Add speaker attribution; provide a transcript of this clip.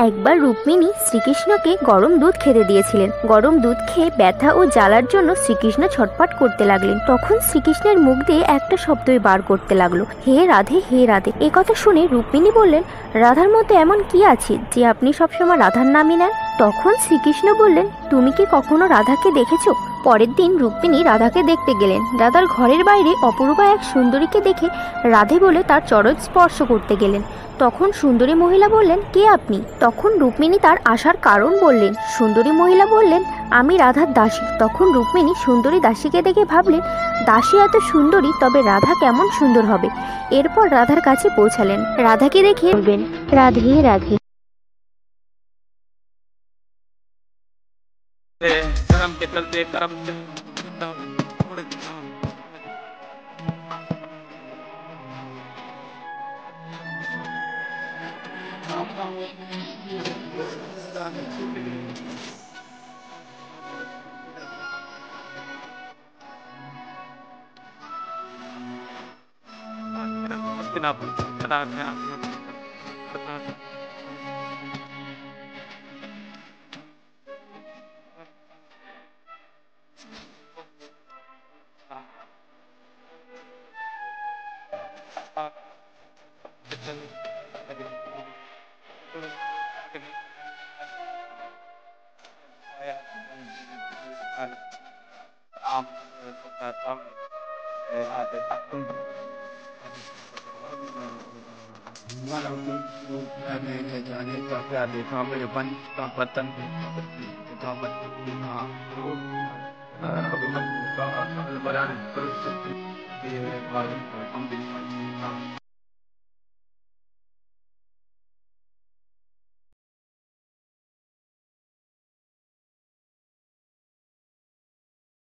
Speaker 1: একবার রুক্মিণী শ্রীকৃষ্ণকে গরম দুধ খেতে দিয়েছিলেন। গরম দুধ খেয়ে ব্যথা ও জ্বালার জন্য শ্রীকৃষ্ণ ছটফট করতে লাগলেন। তখন শ্রীকৃষ্ণের মুখ দিয়ে একটা শব্দই বার করতে লাগলো, হে রাধে, হে রাধে। এ কথা শুনে রুক্মিণী বললেন, রাধার মধ্যে এমন কি আছে যে আপনি সবসময় রাধার নামই নেন? তখন শ্রীকৃষ্ণ বললেন, তুমি কি কখনো রাধাকে দেখেছো? পরের দিন রুক্মিণী রাধাকে দেখতে গেলেন। রাধার ঘরের বাইরে অপরূপা এক সুন্দরীকে দেখে রাধে বলে তার চরণ স্পর্শ করতে গেলেন। তখন সুন্দরী মহিলা বললেন, কে আপনি? তখন রুক্মিণী তার আসার কারণ বললেন। সুন্দরী মহিলা বললেন, আমি রাধার দাসী। তখন রুক্মিণী সুন্দরী দাসীকে দেখে ভাবলেন, দাসী এত সুন্দরী, তবে রাধা কেমন সুন্দর হবে। এরপর রাধার কাছে পৌঁছালেন। রাধাকে দেখে বলবেন, রাধে রাধে।
Speaker 2: कर्म के चलते कर्म